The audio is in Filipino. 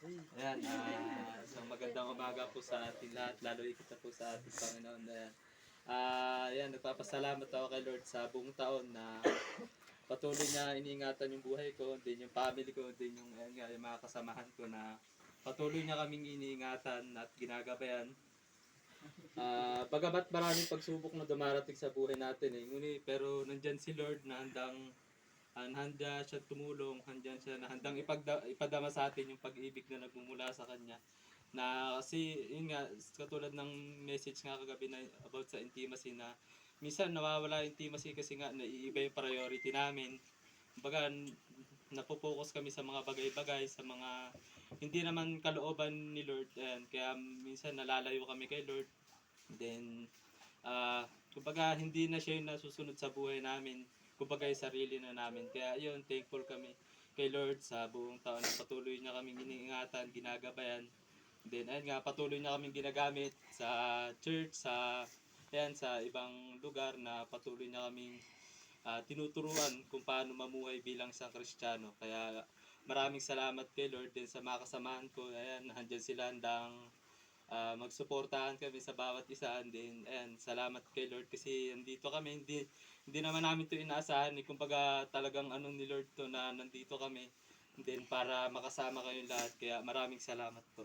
Ayan, isang magandang umaga po sa ating lahat, lalo ikita po sa ating Panginoon. Ayan. Ayan, nagpapasalamat ako kay Lord sa buong taon na patuloy na iniingatan yung buhay ko, din yung family ko, din yung, ayan nga, yung mga kasamahan ko na patuloy niya kaming iniingatan at ginagabayan. Bagamat maraming pagsubok na dumarating sa buhay natin ngunit pero nandyan si Lord na handa siya tumulong, handyan siya na handang ipadama sa atin yung pag-ibig na nagmumula sa Kanya. Na kasi, yun nga, katulad ng message nga kagabi na about sa intimacy na minsan nawawala yung intimacy kasi nga naiiba yung priority namin. Kumbaga, napopokus kami sa mga bagay-bagay, sa mga hindi naman kalooban ni Lord. Ayan, kaya minsan nalalayo kami kay Lord. Then, kumbaga hindi na siya yung nasusunod sa buhay namin. Kumbaga yung sarili na namin. Kaya yun, thankful kami kay Lord sa buong taon na patuloy niya kaming iniingatan, ginagabayan. Then, ayun nga, patuloy niya kaming ginagamit sa church, sa ibang lugar na patuloy niya kaming tinuturuan kung paano mamuhay bilang isang Kristiyano. Kaya maraming salamat kay Lord din sa mga kasamahan ko. Ayan, nandyan sila handang magsuportahan kami sa bawat isa. And then, ayan, salamat kay Lord kasi nandito kami. Hindi naman namin ito inaasahan. Kumbaga talagang ano ni Lord to na nandito kami. And then, para makasama kayong lahat. Kaya maraming salamat po.